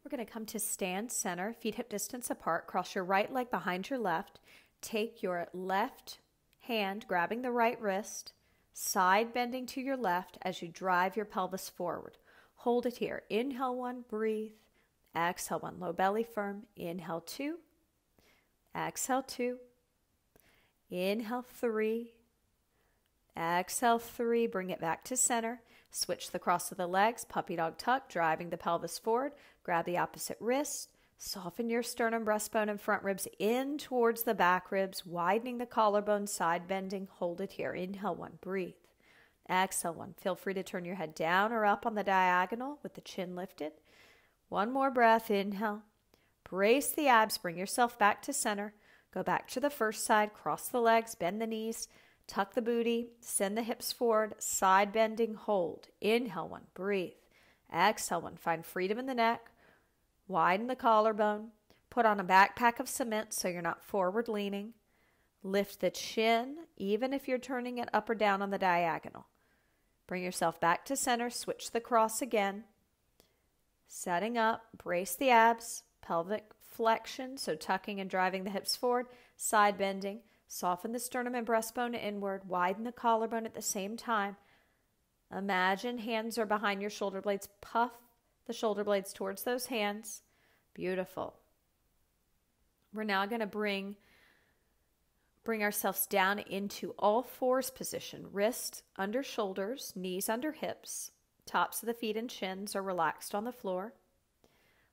We're going to come to stand center, feet hip distance apart. Cross your right leg behind your left. Take your left hand, grabbing the right wrist, side bending to your left as you drive your pelvis forward. Hold it here. Inhale 1, breathe. Exhale 1, low belly firm. Inhale 2. Exhale 2. Inhale 3. Exhale 3. Bring it back to center. Switch the cross of the legs, puppy dog tuck, driving the pelvis forward. Grab the opposite wrist. Soften your sternum, breastbone, and front ribs in towards the back ribs, widening the collarbone, side bending. Hold it here. Inhale 1, breathe. Exhale 1. Feel free to turn your head down or up on the diagonal with the chin lifted. One more breath. Inhale. Brace the abs. Bring yourself back to center. Go back to the first side. Cross the legs. Bend the knees. Tuck the booty. Send the hips forward. Side bending. Hold. Inhale 1. Breathe. Exhale 1. Find freedom in the neck. Widen the collarbone. Put on a backpack of cement so you're not forward leaning. Lift the chin, even if you're turning it up or down on the diagonal. Bring yourself back to center. Switch the cross again. Setting up. Brace the abs. Pelvic flexion, so tucking and driving the hips forward. Side bending. Soften the sternum and breastbone inward. Widen the collarbone at the same time. Imagine hands are behind your shoulder blades. Puff the shoulder blades towards those hands. Beautiful. We're now going to bring ourselves down into all fours position. Wrists under shoulders, knees under hips. Tops of the feet and chins are relaxed on the floor.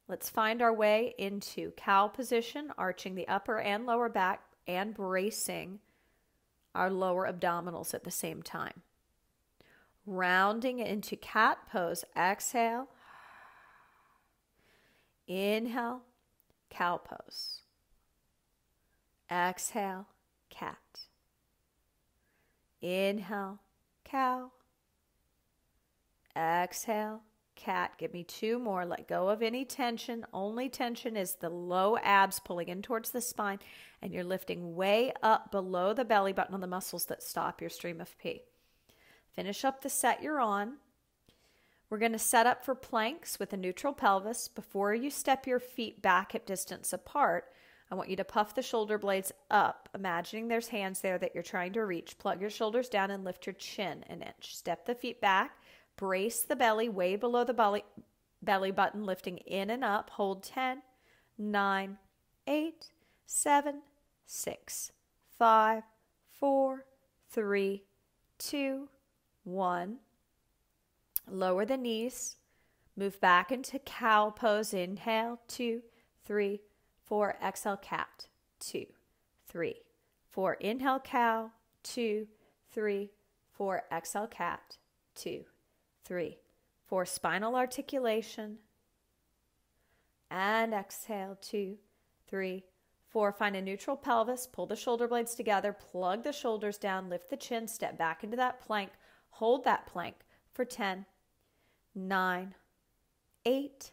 Let's find our way into cow position, arching the upper and lower back and bracing our lower abdominals at the same time. Rounding into cat pose. Exhale. Inhale, cow pose. Exhale, cat. Inhale, cow. Exhale, cat. Give me 2 more. Let go of any tension. Only tension is the low abs pulling in towards the spine, and you're lifting way up below the belly button on the muscles that stop your stream of pee. Finish up the set you're on. We're going to set up for planks with a neutral pelvis. Before you step your feet back hip distance apart, I want you to puff the shoulder blades up, imagining there's hands there that you're trying to reach. Plug your shoulders down and lift your chin an inch. Step the feet back. Brace the belly way below the belly button, lifting in and up. Hold 10, 9, 8, 7, 6, 5, 4, 3, 2, 1. Lower the knees. Move back into cow pose. Inhale, 2, 3, 4. Exhale, cat. 2, 3, 4. Inhale, cow. 2, 3, 4. Exhale, cat. 2, 3, 4. Spinal articulation. And exhale, 2, 3, 4. Find a neutral pelvis. Pull the shoulder blades together. Plug the shoulders down. Lift the chin. Step back into that plank. Hold that plank for 10, 9, 8,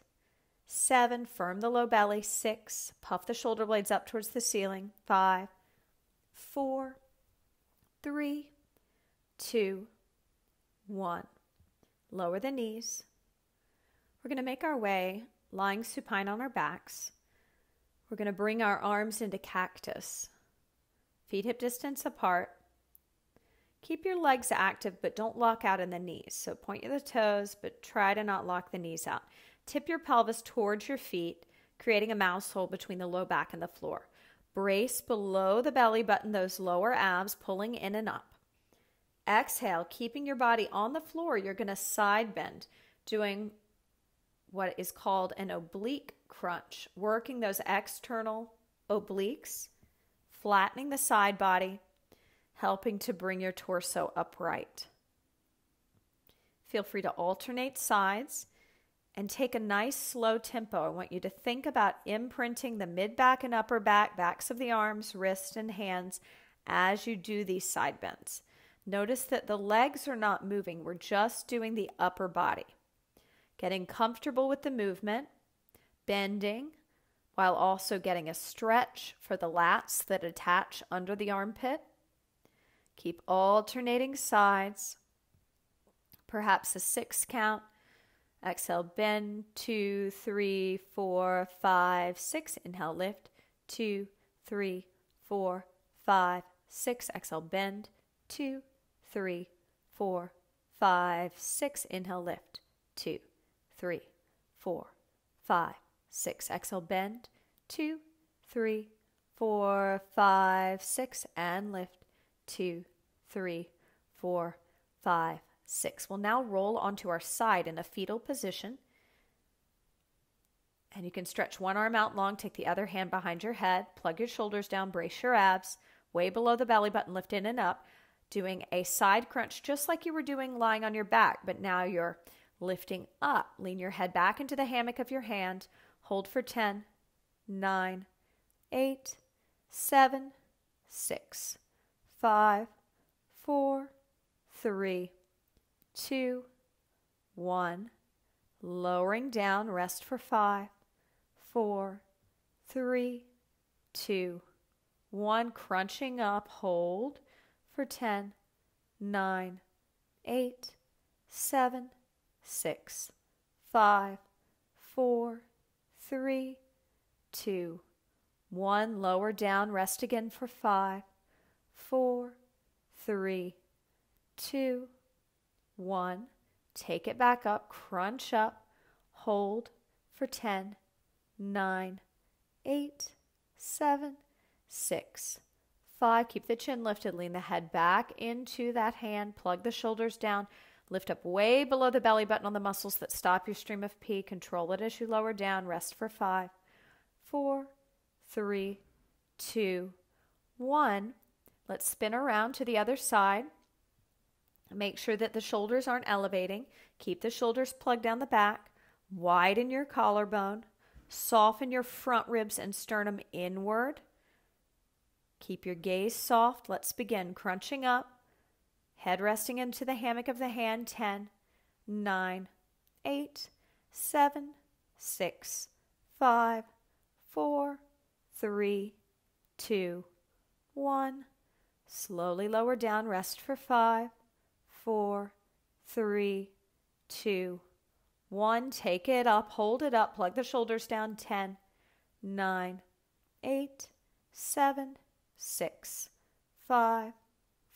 7. Firm the low belly. 6. Puff the shoulder blades up towards the ceiling. 5, 4, 3, 2, 1. Lower the knees. We're going to make our way lying supine on our backs. We're going to bring our arms into cactus. Feet hip distance apart. Keep your legs active, but don't lock out in the knees. So point the toes, but try to not lock the knees out. Tip your pelvis towards your feet, creating a mouse hole between the low back and the floor. Brace below the belly button, those lower abs pulling in and up. Exhale, keeping your body on the floor, you're going to side bend, doing what is called an oblique crunch, working those external obliques, flattening the side body, helping to bring your torso upright. Feel free to alternate sides and take a nice slow tempo. I want you to think about imprinting the mid-back and upper back, backs of the arms, wrists, and hands as you do these side bends. Notice that the legs are not moving. We're just doing the upper body. Getting comfortable with the movement, bending, while also getting a stretch for the lats that attach under the armpit. Keep alternating sides, perhaps a 6 count Exhale, bend. 2, 3, 4, 5, 6. Inhale, lift. 2, 3, 4, 5, 6. Exhale, bend. 2, 3, 4, 5, 6. Inhale, lift. 2, 3, 4, 5, 6. Exhale, bend. 2, 3, 4, 5, 6. And lift. 2, 3, 4, 5, 6. We'll now roll onto our side in a fetal position. And you can stretch one arm out long, take the other hand behind your head, plug your shoulders down, brace your abs, way below the belly button, lift in and up, doing a side crunch just like you were doing lying on your back, but now you're lifting up. Lean your head back into the hammock of your hand. Hold for 10, 9, 8, 7, 6, 5, 4, 3, 2, 1. Lowering down, rest for 5, 4, 3, 2, 1. Crunching up, hold for 10, 9, 8, 7, 6, 5, 4, 3, 2, 1. Lower down, rest again for 5, 4, 3, 2, 1. Take it back up, crunch up, hold for 10, 9, 8, 7, 6, 5. Keep the chin lifted, lean the head back into that hand, plug the shoulders down, lift up way below the belly button on the muscles that stop your stream of pee. Control it as you lower down, rest for 5, 4, 3, 2, 1. Let's spin around to the other side. Make sure that the shoulders aren't elevating. Keep the shoulders plugged down the back. Widen your collarbone. Soften your front ribs and sternum inward. Keep your gaze soft. Let's begin. Crunching up. Head resting into the hammock of the hand. 10, 9, 8, 7, 6, 5, 4, 3, 2, 1. Slowly lower down. Rest for 5, 4, 3, 2, 1. Take it up, hold it up, plug the shoulders down. 10, 9, 8, 7, 6, 5,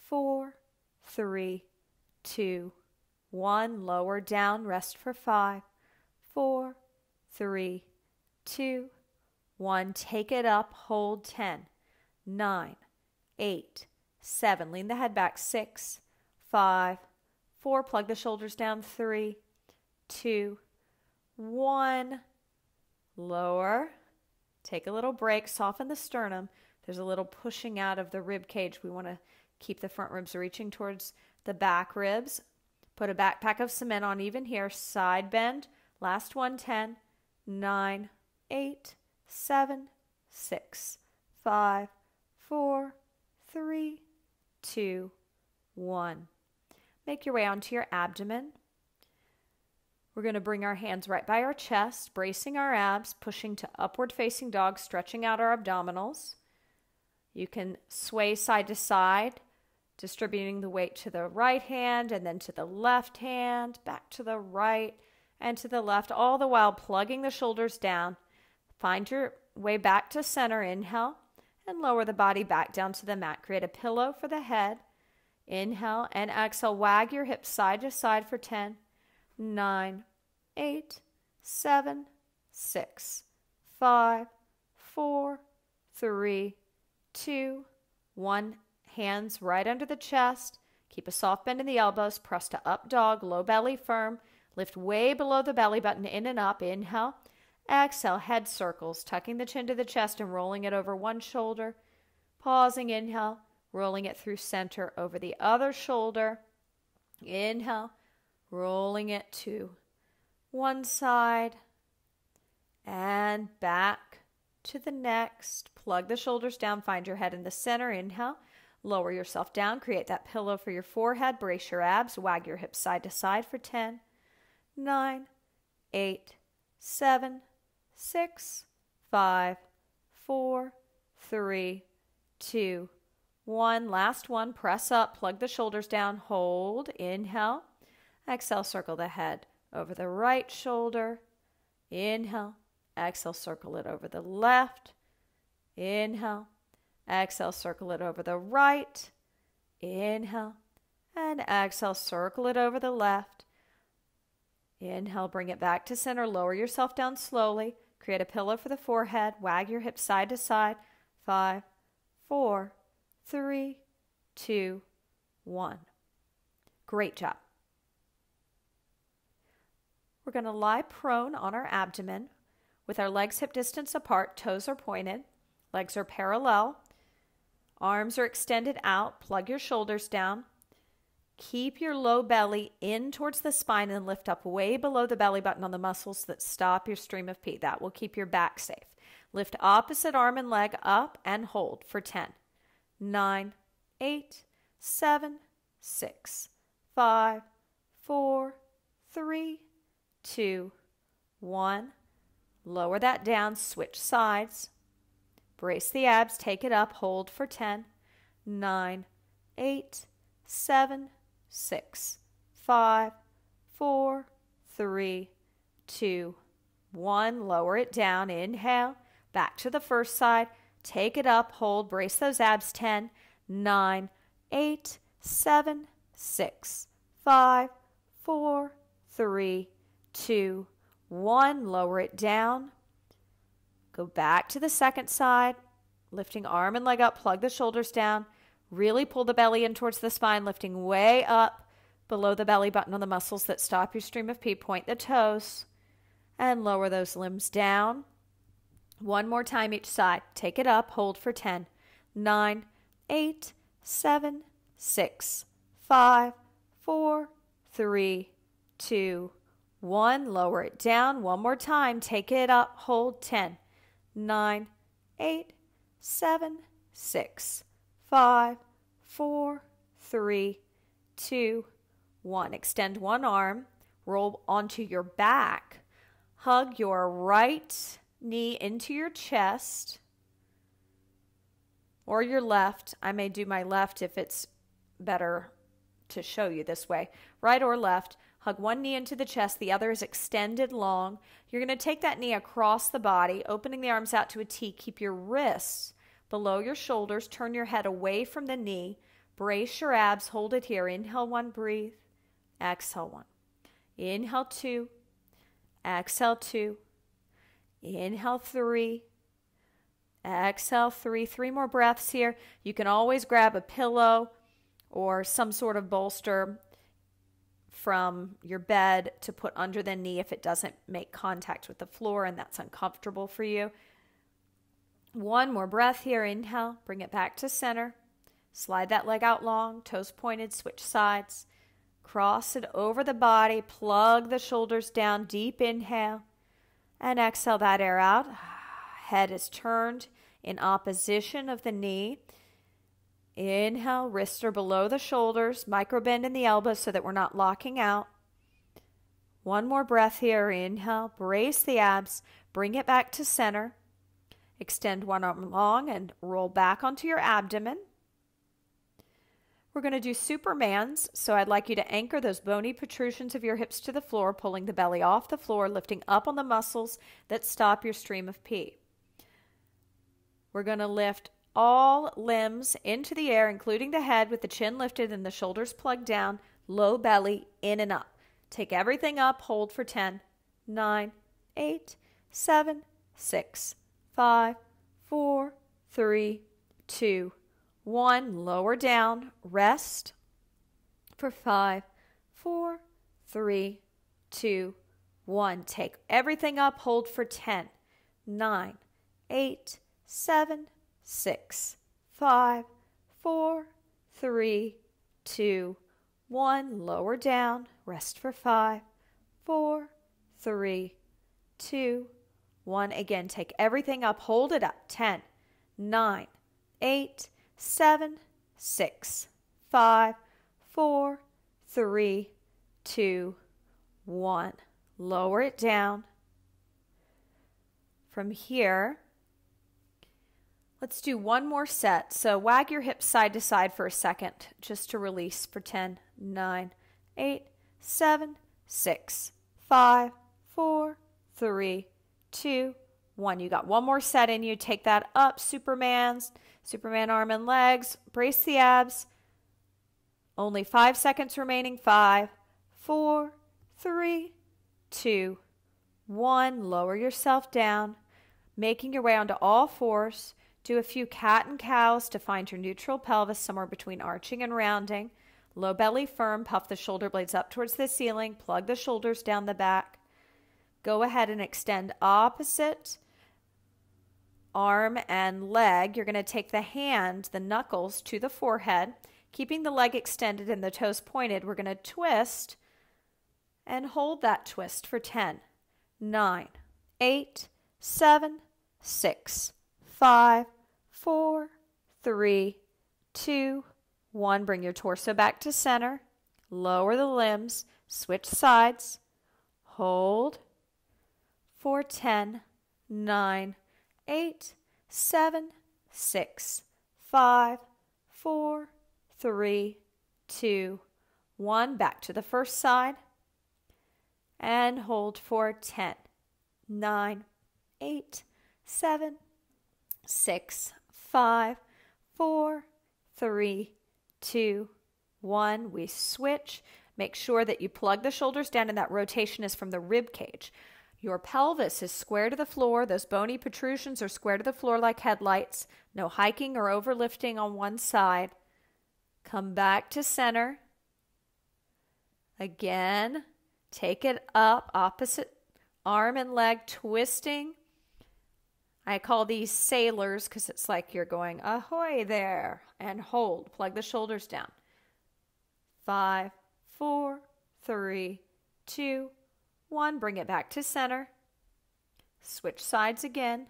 4, 3, 2, 1. Lower down, rest for 5, 4, 3, 2, 1. Take it up, hold. 10, 9, 8, 7. Lean the head back. 6, 5, 4. Plug the shoulders down. 3, 2, 1. Lower. Take a little break. Soften the sternum. There's a little pushing out of the rib cage. We want to keep the front ribs reaching towards the back ribs. Put a backpack of cement on even here. Side bend. Last one. 10, 9, 8, 7, 6, 5, 4, 3, 2, 1. Make your way onto your abdomen. We're going to bring our hands right by our chest, bracing our abs, pushing to upward facing dog, stretching out our abdominals. You can sway side to side, distributing the weight to the right hand and then to the left hand, back to the right and to the left, all the while plugging the shoulders down. Find your way back to center. Inhale and lower the body back down to the mat. Create a pillow for the head. Inhale and exhale. Wag your hips side to side for 10, 9, 8, 7, 6, 5, 4, 3, 2, 1. Hands right under the chest. Keep a soft bend in the elbows. Press to up dog. Low belly firm. Lift way below the belly button. In and up. Inhale. Exhale. Head circles. Tucking the chin to the chest and rolling it over one shoulder. Pausing. Inhale. Rolling it through center over the other shoulder. Inhale. Rolling it to one side and back to the next. Plug the shoulders down. Find your head in the center. Inhale. Lower yourself down. Create that pillow for your forehead. Brace your abs. Wag your hips side to side for 10, 9, 8, 7, 6, 5, 4, 3, 2, 1. Last one. Press up. Plug the shoulders down. Hold. Inhale. Exhale. Circle the head over the right shoulder. Inhale. Exhale, circle it over the left. Inhale. Exhale, circle it over the right. Inhale. And exhale, circle it over the left. Inhale, bring it back to center. Lower yourself down slowly. Create a pillow for the forehead. Wag your hips side to side. 5, 4, 3, 2, 1. Great job. We're going to lie prone on our abdomen with our legs hip distance apart. Toes are pointed. Legs are parallel. Arms are extended out. Plug your shoulders down. Keep your low belly in towards the spine and lift up way below the belly button on the muscles that stop your stream of pee. That will keep your back safe. Lift opposite arm and leg up and hold for 10, 9, 8, 7, 6, 5, 4, 3, 2, 1. Lower that down. Switch sides. Brace the abs. Take it up. Hold for 10, 9, 8, 7, 6, 5, 4, 3, 2, 1. Lower it down. Inhale. Back to the first side. Take it up. Hold. Brace those abs. 10, 9, 8, 7, 6, 5, 4, 3, 2, 1. Lower it down. Go back to the second side. Lifting arm and leg up. Plug the shoulders down. Really pull the belly in towards the spine, lifting way up below the belly button on the muscles that stop your stream of pee. Point the toes and lower those limbs down. One more time each side. Take it up. Hold for 10, 9, 8, 7, 6, 5, 4, 3, 2, 1. Lower it down. One more time. Take it up. Hold 10, 9, 8, 7, 6, 5, 4, 3, 2, 1. Extend one arm. Roll onto your back. Hug your right knee into your chest or your left. I may do my left if it's better to show you this way. Right or left. Hug one knee into the chest. The other is extended long. You're going to take that knee across the body, opening the arms out to a T. Keep your wrists below your shoulders. Turn your head away from the knee. Brace your abs. Hold it here. Inhale 1, breathe. Exhale 1. Inhale 2. Exhale 2. Inhale 3. Exhale 3. 3 more breaths here. You can always grab a pillow or some sort of bolster from your bed to put under the knee if it doesn't make contact with the floor and that's uncomfortable for you. One more breath here. Inhale. Bring it back to center. Slide that leg out long. Toes pointed. Switch sides. Cross it over the body. Plug the shoulders down. Deep inhale. And exhale that air out. Head is turned in opposition of the knee. Inhale. Wrists are below the shoulders. Micro bend in the elbows so that we're not locking out. One more breath here. Inhale. Brace the abs. Bring it back to center. Extend one arm long and roll back onto your abdomen. We're going to do Supermans, so I'd like you to anchor those bony protrusions of your hips to the floor, pulling the belly off the floor, lifting up on the muscles that stop your stream of pee. We're going to lift all limbs into the air, including the head with the chin lifted and the shoulders plugged down, low belly in and up. Take everything up, hold for 10, 9, 8, 7, 6, 5, 4, 3, 2, 1. Lower down. Rest for 5, 4, 3, 2, 1. Take everything up. Hold for 10, 9, 8, 7, 6, 5, 4, 3, 2, 1. Lower down. Rest for 5, 4, 3, 2, 1. Again, take everything up. Hold it up. 10, 9, 8, 7, 6, 5, 4, 3, 2, 1. Lower it down. From here, let's do one more set. So wag your hips side to side for a second just to release for 10, 9, 8, 7, 6, 5, 4, 3, 2, 1. You got one more set in you. Take that up, Superman arm and legs. Brace the abs. Only 5 seconds remaining. 5, 4, 3, 2, 1. Lower yourself down, making your way onto all fours. Do a few cat and cows to find your neutral pelvis somewhere between arching and rounding. Low belly firm, puff the shoulder blades up towards the ceiling, plug the shoulders down the back. Go ahead and extend opposite arm and leg. You're going to take the hand, the knuckles, to the forehead. Keeping the leg extended and the toes pointed, we're going to twist and hold that twist for 10, 9, 8, 7, 6, 5, 4, 3, 2, 1. Bring your torso back to center. Lower the limbs. Switch sides. Hold for 10, 9, 8, 7, 6, 5, 4, 3, 2, 1. Back to the first side. And hold for 10, 9, 8, 7, 6, 5, 4, 3, 2, 1. We switch. Make sure that you plug the shoulders down and that rotation is from the rib cage. Your pelvis is square to the floor. Those bony protrusions are square to the floor like headlights. No hiking or overlifting on one side. Come back to center. Again, take it up, opposite arm and leg, twisting. I call these sailors because it's like you're going, ahoy there, and hold. Plug the shoulders down. 5, 4, 3, 2, 1. Bring it back to center. Switch sides again.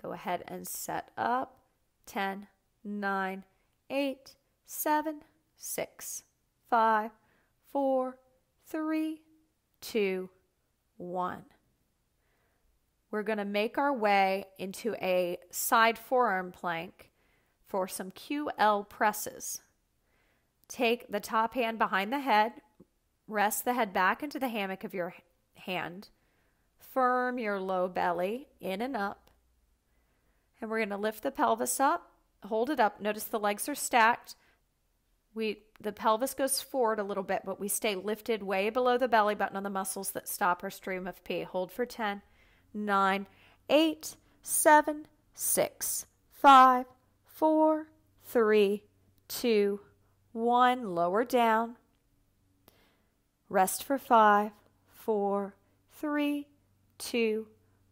Go ahead and set up. 10, 9, 8, 7, 6, 5, 4, 3, 2, 1. We're going to make our way into a side forearm plank for some QL presses. Take the top hand behind the head. Rest the head back into the hammock of your hand. Firm your low belly in and up. And we're going to lift the pelvis up. Hold it up. Notice the legs are stacked. The pelvis goes forward a little bit, but we stay lifted way below the belly button on the muscles that stop our stream of pee. Hold for 10, 9, 8, 7, 6, 5, 4, 3, 2, 1. Lower down. Rest for 5, 4, 3, 2,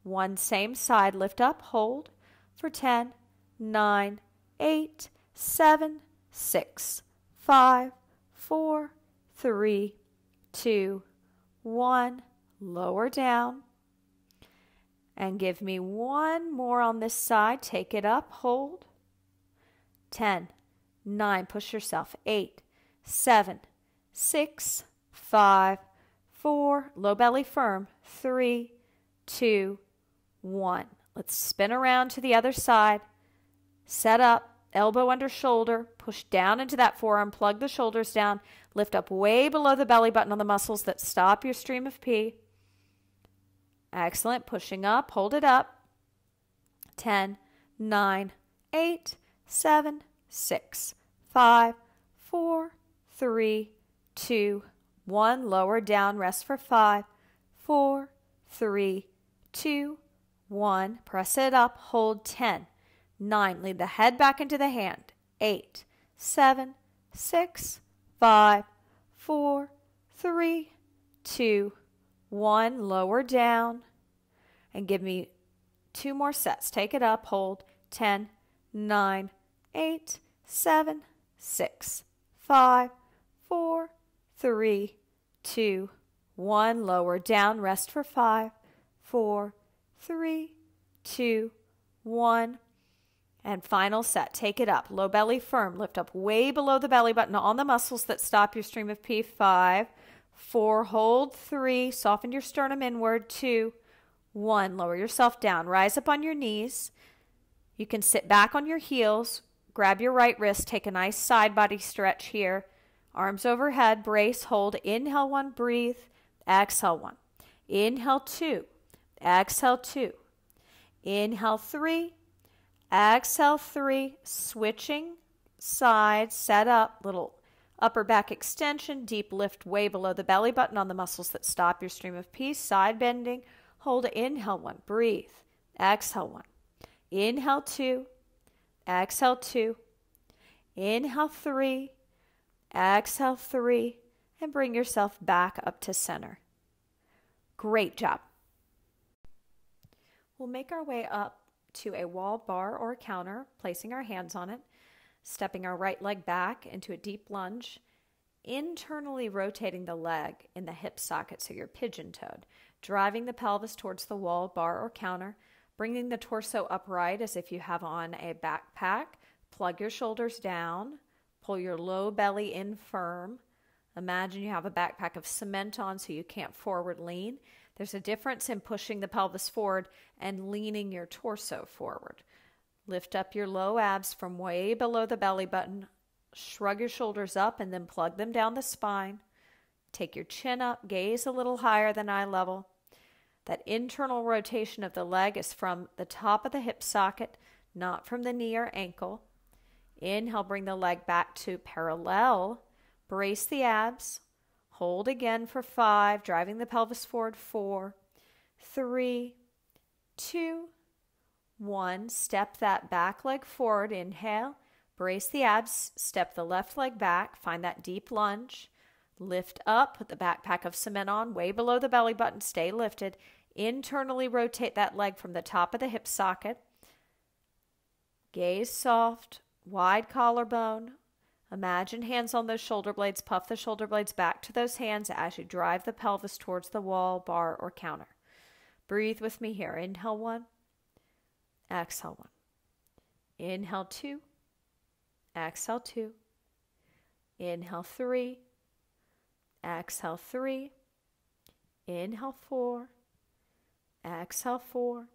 1. Same side. Lift up. Hold for 10, 9, 8, 7, 6, 5, 4, 3, 2, 1. Lower down. And give me one more on this side. Take it up. Hold. 10, 9. Push yourself. 8, 7, 6, 5, 4. Low belly firm. 3, 2, 1. Let's spin around to the other side. Set up. Elbow under shoulder. Push down into that forearm. Plug the shoulders down. Lift up way below the belly button on the muscles that stop your stream of pee. Excellent. Pushing up. Hold it up. 10, 9, 8, 7, 6, 5, 4, 3, 2, 1. Lower down. Rest for 5, 4, 3, 2, 1. Press it up. Hold 10, 9. Lead the head back into the hand. 8, 7, 6, 5, 4, 3, 2, 1. Lower down. And give me 2 more sets. Take it up. Hold. 10, 9, 8, 7, 6, 5, 4, 3, 2, 1. Lower down. Rest for 5, 4, 3, 2, 1. And final set. Take it up. Low belly firm. Lift up way below the belly button on the muscles that stop your stream of pee. 5, 4. Hold. 3. Soften your sternum inward. 2, 1. Lower yourself down. Rise up on your knees. You can sit back on your heels. Grab your right wrist. Take a nice side body stretch here. Arms overhead. Brace. Hold. Inhale 1. Breathe. exhale 1. Inhale 2, exhale 2. Inhale 3, exhale 3. Switching sides, set up, little upper back extension, deep lift way below the belly button on the muscles that stop your stream of peace. Side bending, hold it. Inhale 1, breathe. Exhale 1. Inhale 2, exhale 2. Inhale 3, exhale 3, and bring yourself back up to center. Great job. We'll make our way up to a wall bar or counter, placing our hands on it, stepping our right leg back into a deep lunge, internally rotating the leg in the hip socket so you're pigeon-toed, driving the pelvis towards the wall, bar, or counter, bringing the torso upright as if you have on a backpack. Plug your shoulders down, pull your low belly in firm. Imagine you have a backpack of cement on so you can't forward lean. There's a difference in pushing the pelvis forward and leaning your torso forward. Lift up your low abs from way below the belly button. Shrug your shoulders up and then plug them down the spine. Take your chin up, gaze a little higher than eye level. That internal rotation of the leg is from the top of the hip socket, not from the knee or ankle. Inhale, bring the leg back to parallel. Brace the abs. Hold again for 5, driving the pelvis forward. 4, 3, 2, 1. Step that back leg forward. Inhale. Brace the abs. Step the left leg back. Find that deep lunge. Lift up. Put the backpack of cement on way below the belly button. Stay lifted. Internally rotate that leg from the top of the hip socket. Gaze soft. Wide collarbone. Imagine hands on those shoulder blades. Puff the shoulder blades back to those hands as you drive the pelvis towards the wall, bar, or counter. Breathe with me here. Inhale 1. Exhale 1. Inhale 2. Exhale 2. Inhale 3. Exhale 3. Inhale 4. Exhale 4.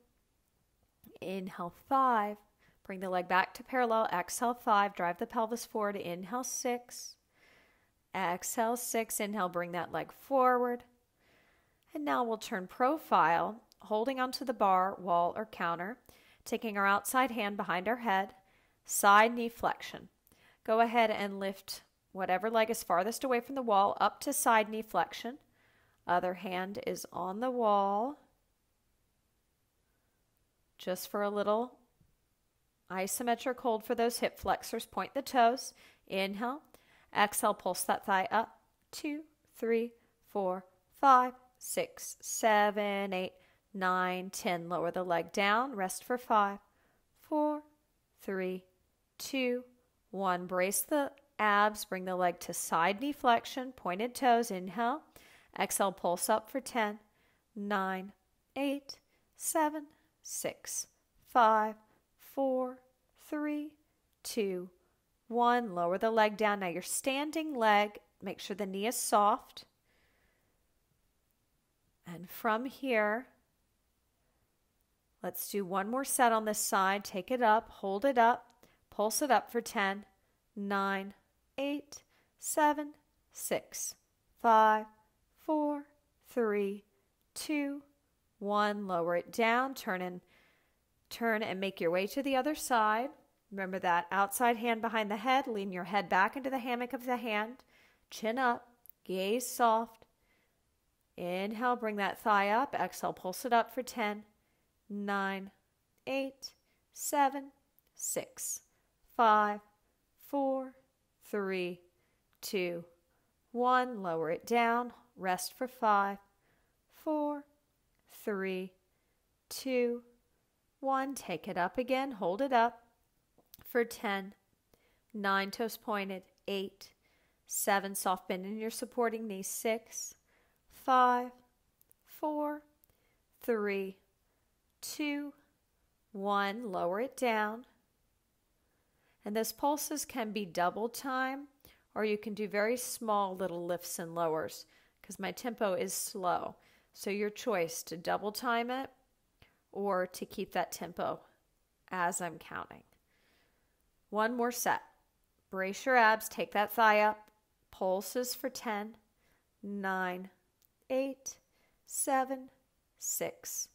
Inhale 5. Bring the leg back to parallel. Exhale 5. Drive the pelvis forward. Inhale 6. Exhale 6. Inhale, bring that leg forward. And now we'll turn profile, holding onto the bar, wall, or counter, taking our outside hand behind our head, side knee flexion. Go ahead and lift whatever leg is farthest away from the wall up to side knee flexion. Other hand is on the wall. Just for a little isometric hold for those hip flexors. Point the toes. Inhale. Exhale, pulse that thigh up. 2, 3, 4, 5, 6, 7, 8, 9, 10. Lower the leg down. Rest for 5, 4, 3, 2, 1. Brace the abs. Bring the leg to side knee flexion. Pointed toes. Inhale. Exhale, pulse up for 10, 9, 8, 7, 6, 5, 4, 3, 2, 1. Lower the leg down. Now your standing leg, make sure the knee is soft. And from here, let's do one more set on this side. Take it up, hold it up, pulse it up for 10, 9, 8, 7, 6, 5, 4, 3, 2, 1. Lower it down, turn and make your way to the other side. Remember that outside hand behind the head. Lean your head back into the hammock of the hand. Chin up, gaze soft. Inhale, bring that thigh up. Exhale, pulse it up for 10, 9, 8, 7, 6, 5, 4, 3, 2, 1. Lower it down. Rest for 5, 4, 3, 2, 1. Take it up again. Hold it up for 10, 9, toes pointed, 8, 7, soft bend in your supporting knee, 6, 5, 4, 3, 2, 1. Lower it down. And those pulses can be double time, or you can do very small little lifts and lowers, because my tempo is slow. So your choice to double time it or to keep that tempo as I'm counting. One more set. Brace your abs, take that thigh up. Pulses for 10, 9, 8, 7, 6,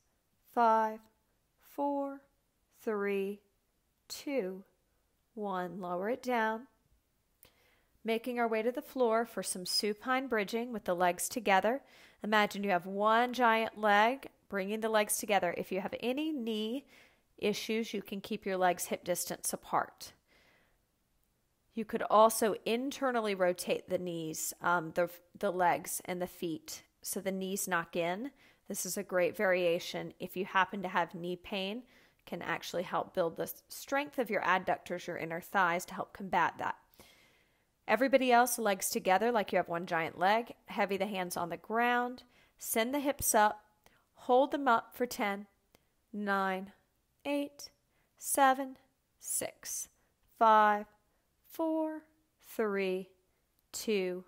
5, 4, 3, 2, 1. Lower it down. Making our way to the floor for some supine bridging with the legs together. Imagine you have one giant leg, bringing the legs together. If you have any knee issues, you can keep your legs hip distance apart. You could also internally rotate the knees, the legs and the feet, so the knees knock in. This is a great variation. If you happen to have knee pain, can actually help build the strength of your adductors, your inner thighs, to help combat that. Everybody else, legs together like you have one giant leg. Heavy the hands on the ground. Send the hips up. Hold them up for 10, 9, 8, 7, 6, 5, 4, 3, 2,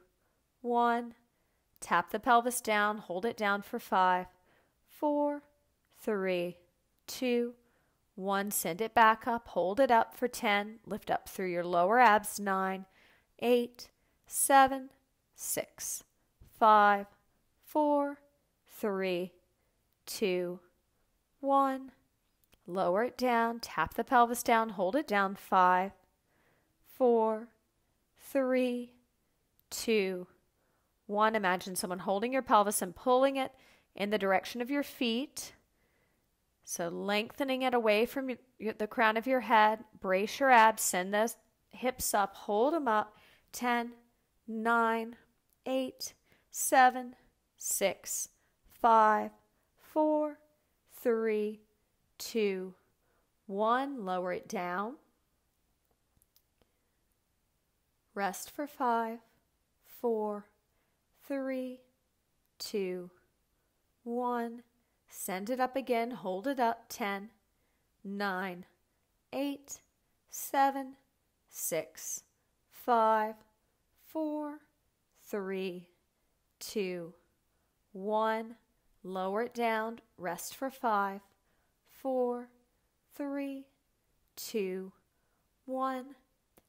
1. Tap the pelvis down. Hold it down for 5, 4, 3, 2, 1. Send it back up. Hold it up for 10. Lift up through your lower abs. 9, 8, 7, 6, 5, 4, 3, 2, 1. Lower it down. Tap the pelvis down. Hold it down. 5, 4, 3, 2, 1. Imagine someone holding your pelvis and pulling it in the direction of your feet. So lengthening it away from the crown of your head. Brace your abs. Send those hips up. Hold them up. 10, 9, 8, 7, 6, 5, 4, 3, 2, 1. Lower it down. Rest for 5, 4, 3, 2, 1. Send it up again. Hold it up. 10, 9, 8, 7, 6, 5, 4, 3, 2, 1. Lower it down. Rest for 5, 4, 3, 2, 1.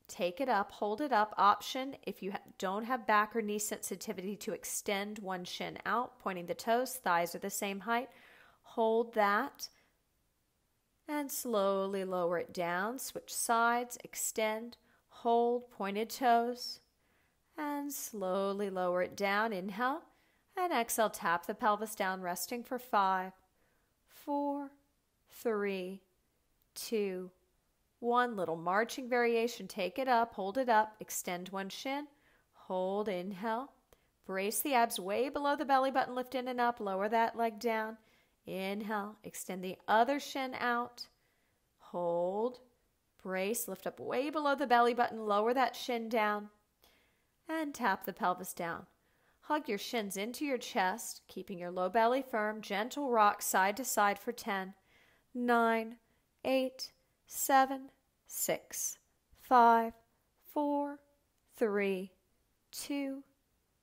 Take it up. Hold it up. Option, if you don't have back or knee sensitivity, to extend one shin out, pointing the toes. Thighs are the same height. Hold that. And slowly lower it down. Switch sides. Extend. Hold. Pointed toes. And slowly lower it down. Inhale. And exhale. Tap the pelvis down. Resting for 5, 4, 3, 2, 1. Little marching variation. Take it up. Hold it up. Extend one shin. Hold. Inhale. Brace the abs way below the belly button. Lift in and up. Lower that leg down. Inhale. Extend the other shin out. Hold. Brace. Lift up way below the belly button. Lower that shin down. And tap the pelvis down. Hug your shins into your chest, keeping your low belly firm. Gentle rock side to side for 10, 9, 8, 7, 6, 5, 4, 3, 2,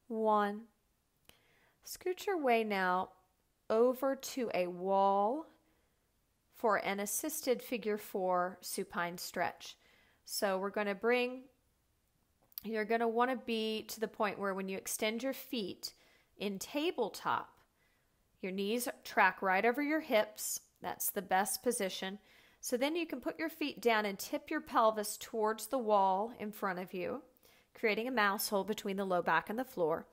1. Scoot your way now over to a wall for an assisted figure 4 supine stretch. So you're going to want to be to the point where when you extend your feet in tabletop, your knees track right over your hips. That's the best position. So then you can put your feet down and tip your pelvis towards the wall in front of you, creating a mouse hole between the low back and the floor.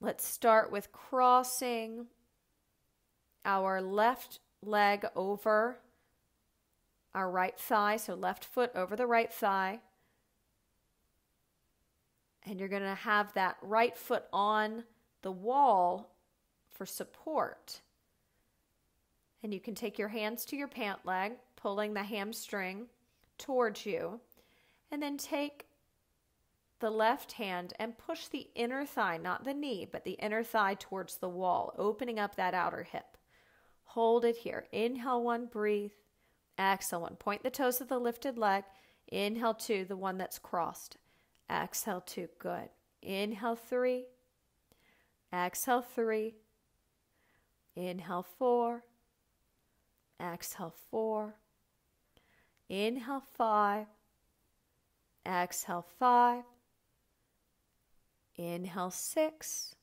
Let's start with crossing our left leg over our right thigh, so left foot over the right thigh. And you're going to have that right foot on the wall for support. And you can take your hands to your pant leg, pulling the hamstring towards you. And then take the left hand and push the inner thigh, not the knee, but the inner thigh towards the wall, opening up that outer hip. Hold it here. Inhale 1, breathe. Exhale 1. Point the toes of the lifted leg. Inhale 2, the one that's crossed. Exhale 2, good. Inhale 3. Exhale 3. Inhale 4. Exhale 4. Inhale 5. Exhale 5. Inhale 6.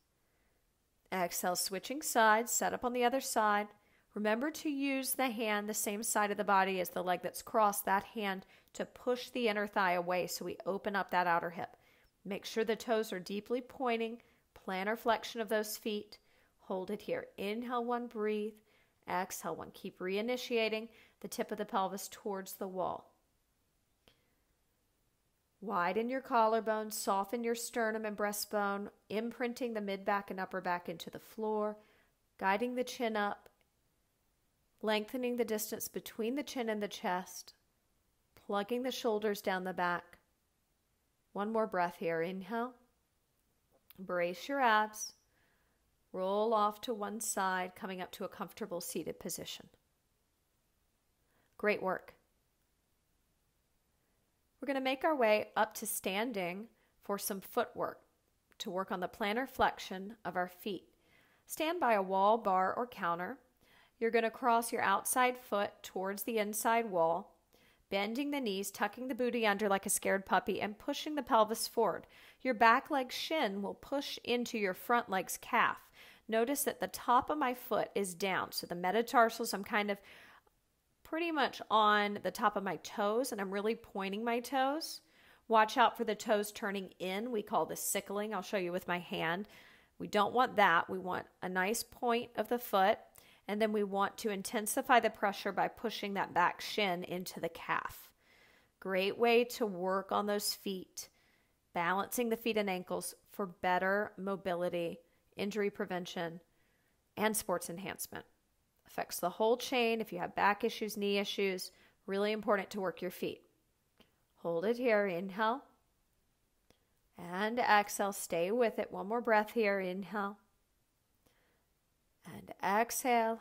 Exhale, switching sides, set up on the other side. Remember to use the hand, the same side of the body as the leg that's crossed, that hand to push the inner thigh away so we open up that outer hip. Make sure the toes are deeply pointing, plantar flexion of those feet. Hold it here. Inhale one, breathe. Exhale one. Keep reinitiating the tip of the pelvis towards the wall. Widen your collarbone, soften your sternum and breastbone, imprinting the mid-back and upper back into the floor, guiding the chin up, lengthening the distance between the chin and the chest, plugging the shoulders down the back. One more breath here. Inhale. Brace your abs. Roll off to one side, coming up to a comfortable seated position. Great work. We're going to make our way up to standing for some footwork to work on the plantar flexion of our feet. Stand by a wall, bar, or counter. You're going to cross your outside foot towards the inside wall, bending the knees, tucking the booty under like a scared puppy, and pushing the pelvis forward. Your back leg shin will push into your front leg's calf. Notice that the top of my foot is down, so the metatarsals, I'm kind of pretty much on the top of my toes, and I'm really pointing my toes. Watch out for the toes turning in. We call this sickling. I'll show you with my hand. We don't want that. We want a nice point of the foot, and then we want to intensify the pressure by pushing that back shin into the calf. Great way to work on those feet, balancing the feet and ankles for better mobility, injury prevention, and sports enhancement. Affects the whole chain. If you have back issues, knee issues, really important to work your feet. Hold it here. Inhale. And exhale. Stay with it. One more breath here. Inhale. And exhale.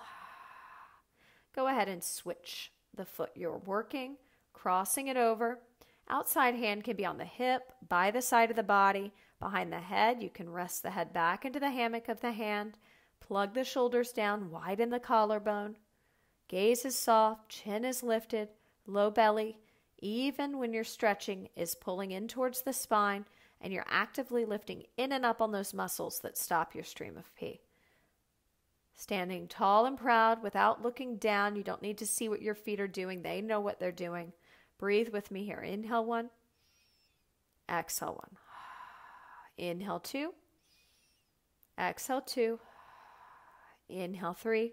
Go ahead and switch the foot you're working, crossing it over. Outside hand can be on the hip, by the side of the body, behind the head. You can rest the head back into the hammock of the hand. Plug the shoulders down, widen the collarbone. Gaze is soft, chin is lifted, low belly, even when you're stretching, is pulling in towards the spine, and you're actively lifting in and up on those muscles that stop your stream of pee. Standing tall and proud without looking down. You don't need to see what your feet are doing. They know what they're doing. Breathe with me here. Inhale one. Exhale one. Inhale two. Exhale two. Inhale 3.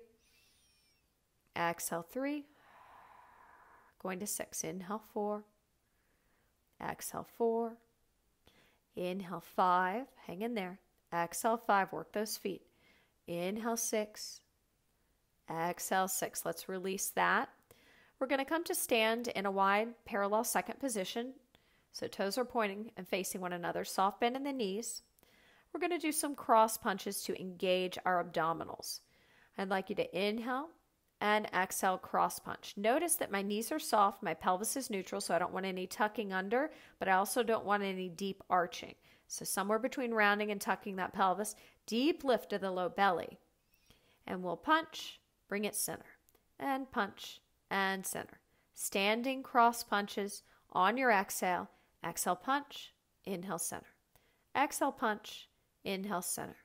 Exhale 3. Going to 6. Inhale 4. Exhale 4. Inhale 5. Hang in there. Exhale 5. Work those feet. Inhale 6. Exhale 6. Let's release that. We're going to come to stand in a wide parallel second position. So toes are pointing and facing one another. Soft bend in the knees. We're going to do some cross punches to engage our abdominals. I'd like you to inhale and exhale, cross punch. Notice that my knees are soft, my pelvis is neutral, so I don't want any tucking under, but I also don't want any deep arching. So somewhere between rounding and tucking that pelvis, deep lift of the low belly. And we'll punch, bring it center, and punch, and center. Standing cross punches on your exhale. Exhale, punch, inhale, center. Exhale, punch, inhale, center.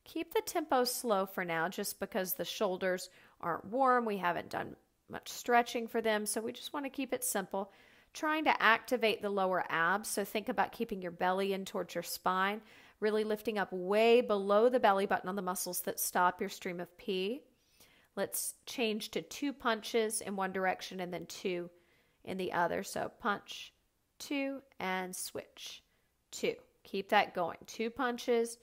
Keep the tempo slow for now just because the shoulders aren't warm. We haven't done much stretching for them, so we just want to keep it simple. Trying to activate the lower abs, so think about keeping your belly in towards your spine, really lifting up way below the belly button on the muscles that stop your stream of pee. Let's change to 2 punches in one direction and then 2 in the other. So punch, 2, and switch, 2. Keep that going. 2 punches,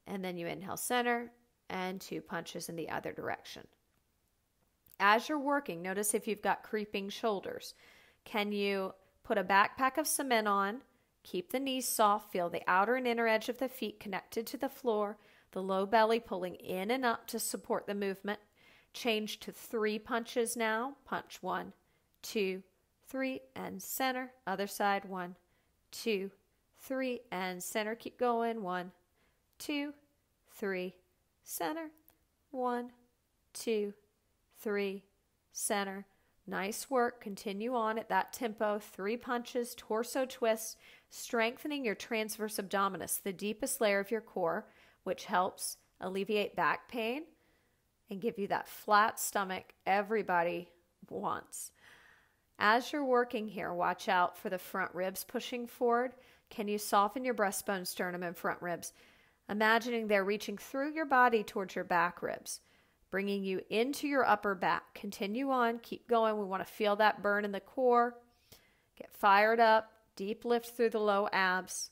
and then you inhale center, and 2 punches in the other direction. As you're working, notice if you've got creeping shoulders. Can you put a backpack of cement on? Keep the knees soft. Feel the outer and inner edge of the feet connected to the floor. The low belly pulling in and up to support the movement. Change to 3 punches now. Punch 1, 2, 3, and center. Other side, 1, 2, 3, and center. Keep going. 1, 2, 3, center. 1, 2, 3, center. Nice work. Continue on at that tempo. 3 punches, torso twists, strengthening your transverse abdominis, the deepest layer of your core, which helps alleviate back pain, and give you that flat stomach everybody wants. As you're working here, watch out for the front ribs pushing forward. Can you soften your breastbone, sternum, and front ribs? Imagining they're reaching through your body towards your back ribs, bringing you into your upper back. Continue on. Keep going. We want to feel that burn in the core. Get fired up. Deep lift through the low abs.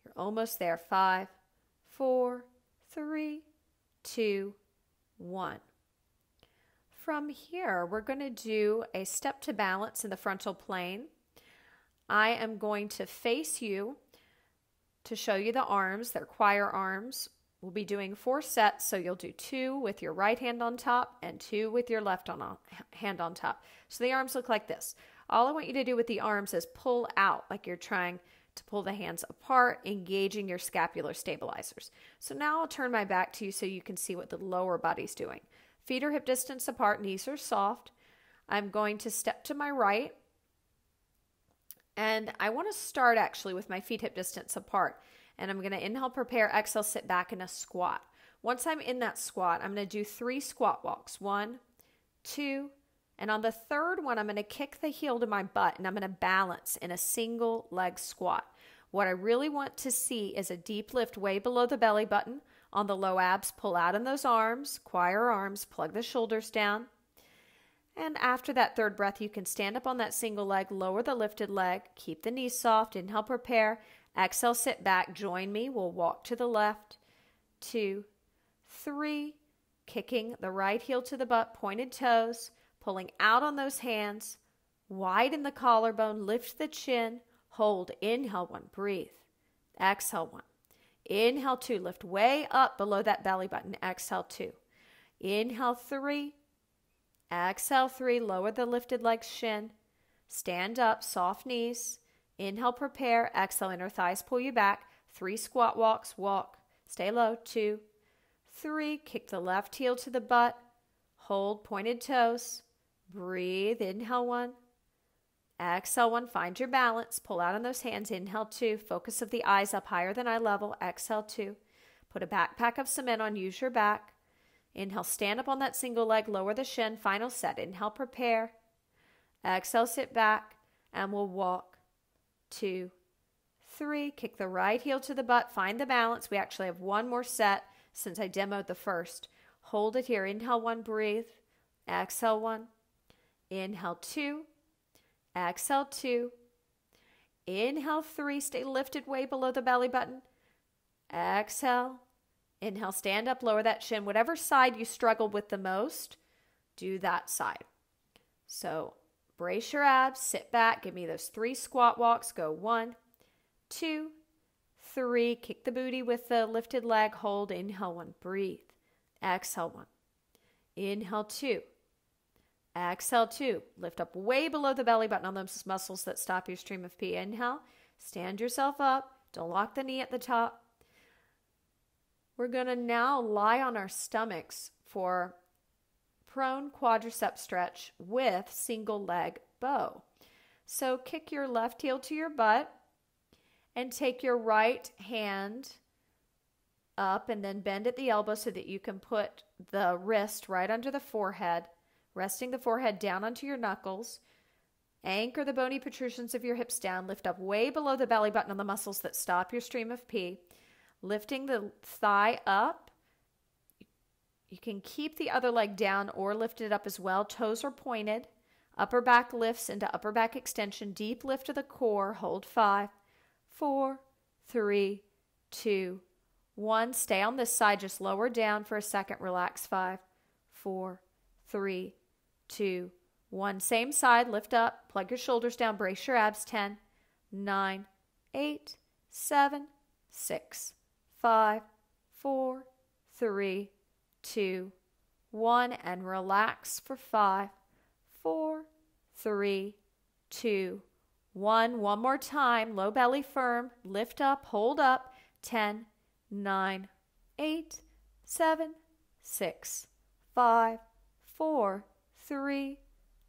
You're almost there. 5, 4, 3, 2, 1. From here, we're going to do a step to balance in the frontal plane. I am going to face you to show you the arms. They're choir arms. We'll be doing 4 sets, so you'll do 2 with your right hand on top and 2 with your left hand on top. So the arms look like this. All I want you to do with the arms is pull out like you're trying to pull the hands apart, engaging your scapular stabilizers. So now I'll turn my back to you so you can see what the lower body's doing. Feet are hip distance apart, knees are soft. I'm going to step to my right. And I want to start actually with my feet hip distance apart. And I'm going to inhale, prepare, exhale, sit back in a squat. Once I'm in that squat, I'm going to do 3 squat walks. 1, 2, and on the third one, I'm going to kick the heel to my butt and I'm going to balance in a single leg squat. What I really want to see is a deep lift way below the belly button. On the low abs, pull out in those arms, choir arms, plug the shoulders down. And after that third breath, you can stand up on that single leg, lower the lifted leg, keep the knees soft, inhale, prepare, exhale, sit back, join me. We'll walk to the left, 2, 3, kicking the right heel to the butt, pointed toes, pulling out on those hands, widen the collarbone, lift the chin, hold, inhale 1, breathe, exhale 1, inhale 2, lift way up below that belly button, exhale 2, inhale 3, exhale 3, lower the lifted leg shin, stand up, soft knees, inhale, prepare, exhale, inner thighs pull you back, 3 squat walks, walk, stay low, 2, 3, kick the left heel to the butt, hold, pointed toes, breathe, inhale 1, exhale 1, find your balance, pull out on those hands, inhale 2, focus of the eyes up higher than eye level, exhale 2, put a backpack of cement on, use your back, inhale, stand up on that single leg, lower the shin, final set, inhale, prepare, exhale, sit back, and we'll walk, 2, 3, kick the right heel to the butt, find the balance, we actually have 1 more set since I demoed the first, hold it here, inhale 1, breathe, exhale 1, inhale 2, exhale 2, inhale 3, stay lifted way below the belly button, exhale, inhale, stand up, lower that shin, whatever side you struggled with the most, do that side. So brace your abs, sit back, give me those 3 squat walks, go 1, 2, 3, kick the booty with the lifted leg, hold, inhale 1, breathe, exhale 1, inhale 2, exhale 2, lift up way below the belly button on those muscles that stop your stream of pee. Inhale, stand yourself up, don't lock the knee at the top. We're going to now lie on our stomachs for prone quadricep stretch with single leg bow. So kick your left heel to your butt and take your right hand up and then bend at the elbow so that you can put the wrist right under the forehead, resting the forehead down onto your knuckles. Anchor the bony protrusions of your hips down. Lift up way below the belly button on the muscles that stop your stream of pee. Lifting the thigh up. You can keep the other leg down or lift it up as well. Toes are pointed. Upper back lifts into upper back extension. Deep lift to the core. Hold 5, 4, 3, 2, 1. Stay on this side. Just lower down for a second. Relax. 5, 4, 3, 2, 1. Same side. Lift up. Plug your shoulders down. Brace your abs. 10, 9, 8, 7, 6, 5, 4, 3, 2, 1. And relax for 5, 4, 3, 2, 1. One more time. Low belly firm. Lift up. Hold up. 10, 9, 8, 7, 6, 5, 4, 3,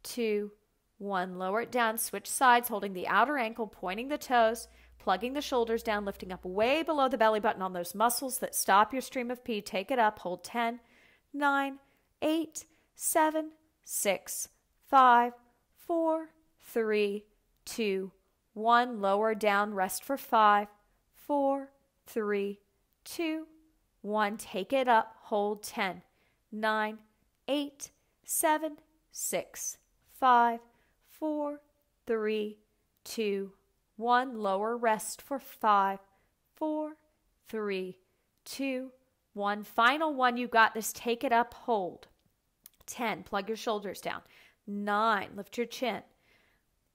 2, 1. Lower it down. Switch sides, holding the outer ankle, pointing the toes. plugging the shoulders down, lifting up way below the belly button on those muscles that stop your stream of pee. Take it up, hold 10, 9, 8, 7, 6, 5, 4, 3, 2, 1. Lower down, rest for 5, 4, 3, 2, 1. Take it up, hold 10, 9, 8, 7, 6, 5, 4, 3, 2, 1. Lower, rest for 5, 4, 3, 2, 1. Final one. You got this. Take it up, hold. 10. Plug your shoulders down. 9. Lift your chin.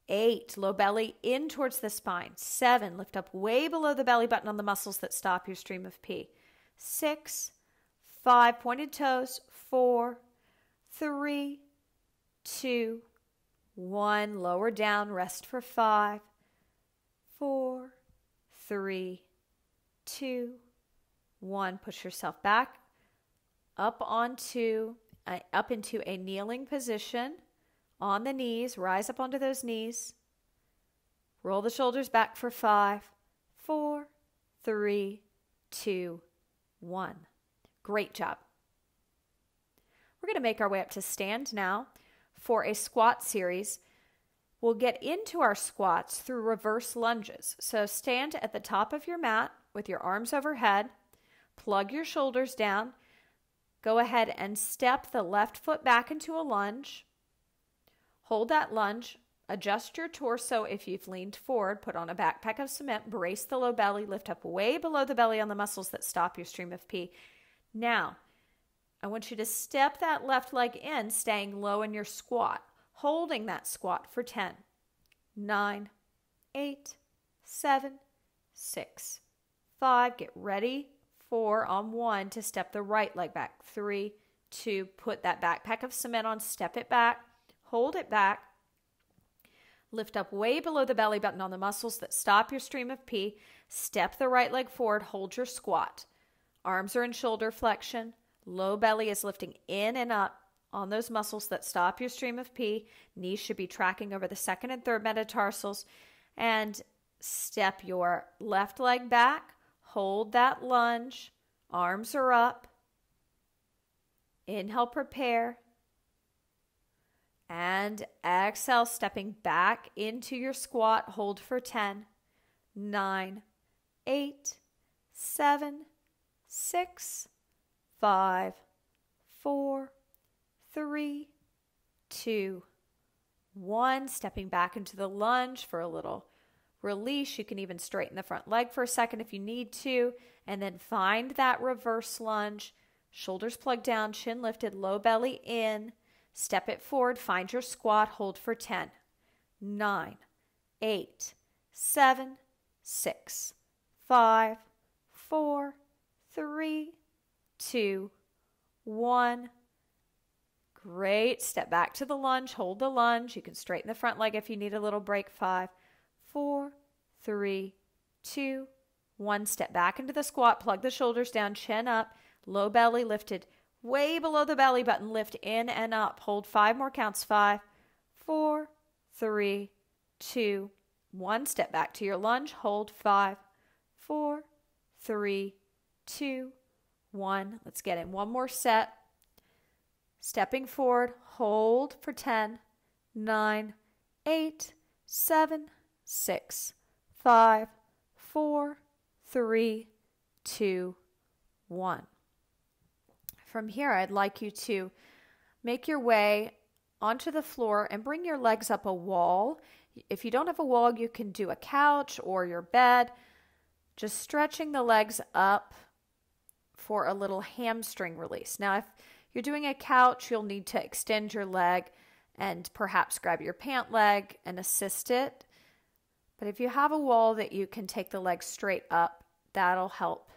8. Low belly in towards the spine. 7. Lift up way below the belly button on the muscles that stop your stream of pee. 6. 5. Pointed toes. 4, 3, 2, 1. Lower down. Rest for 5, 4, 3, 2, 1. Push yourself back up into a kneeling position on the knees. Rise up onto those knees. Roll the shoulders back for 5, 4, 3, 2, 1. Great job. We're going to make our way up to stand now for a squat series. We'll get into our squats through reverse lunges. So stand at the top of your mat with your arms overhead. Plug your shoulders down. Go ahead and step the left foot back into a lunge. Hold that lunge. Adjust your torso if you've leaned forward. Put on a backpack of cement. Brace the low belly. Lift up way below the belly on the muscles that stop your stream of pee. Now, I want you to step that left leg in, staying low in your squat. Holding that squat for 10, 9, 8, 7, 6, 5. Get ready for, on 1, to step the right leg back. 3, 2, put that backpack of cement on, step it back, hold it back. Lift up way below the belly button on the muscles that stop your stream of pee. Step the right leg forward, hold your squat. Arms are in shoulder flexion. Low belly is lifting in and up on those muscles that stop your stream of pee. Knees should be tracking over the second and third metatarsals. And step your left leg back. Hold that lunge. Arms are up. Inhale, prepare. And exhale, stepping back into your squat. Hold for 10, 9, 8, 7, 6, 5, 4, 3, 2, 1. Stepping back into the lunge for a little release. You can even straighten the front leg for a second if you need to. And then find that reverse lunge. Shoulders plugged down, chin lifted, low belly in. Step it forward. Find your squat. Hold for 10, 9, 8, 7, 6, 5, 4, 3, 2, 1. Great. Step back to the lunge. Hold the lunge. You can straighten the front leg if you need a little break. 5, 4, 3, 2, 1. Step back into the squat. Plug the shoulders down. Chin up. Low belly lifted. Way below the belly button. Lift in and up. Hold 5 more counts. 5, 4, 3, 2, 1. Step back to your lunge. Hold 5, 4, 3, 2, 1. Let's get in one more set. Stepping forward, hold for 10, 9, 8, 7, 6, 5, 4, 3, 2, 1. From here, I'd like you to make your way onto the floor and bring your legs up a wall. If you don't have a wall, you can do a couch or your bed. Just stretching the legs up for a little hamstring release. Now, if you're doing a couch, you'll need to extend your leg and perhaps grab your pant leg and assist it. But if you have a wall that you can take the legs straight up, that'll help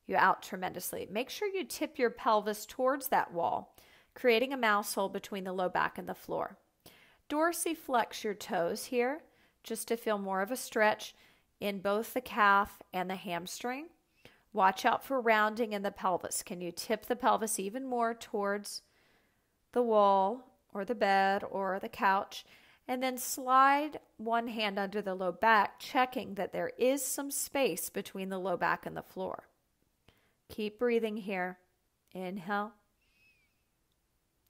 you out tremendously. Make sure you tip your pelvis towards that wall, creating a mouse hole between the low back and the floor. Dorsiflex your toes here just to feel more of a stretch in both the calf and the hamstring. Watch out for rounding in the pelvis. Can you tip the pelvis even more towards the wall or the bed or the couch? And then slide one hand under the low back, checking that there is some space between the low back and the floor. Keep breathing here. Inhale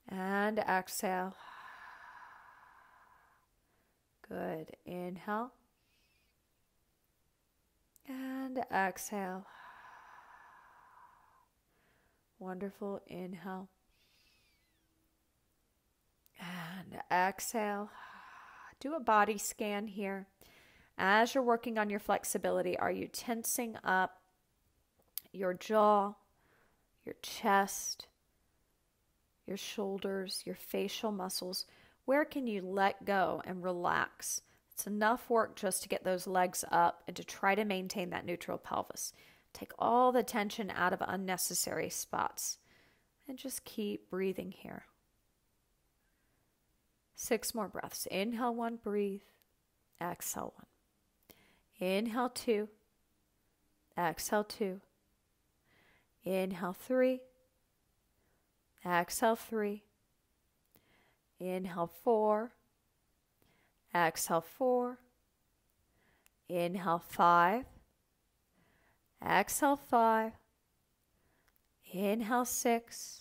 and exhale. Good. Inhale and exhale. Wonderful. Inhale and exhale. Do a body scan here. As you're working on your flexibility, are you tensing up your jaw, your chest, your shoulders, your facial muscles? Where can you let go and relax? It's enough work just to get those legs up and to try to maintain that neutral pelvis. Take all the tension out of unnecessary spots and just keep breathing here. 6 more breaths. Inhale 1, breathe. Exhale 1. Inhale 2. Exhale 2. Inhale 3. Exhale 3. Inhale 4. Exhale 4. Inhale 5. Exhale 5. Inhale 6.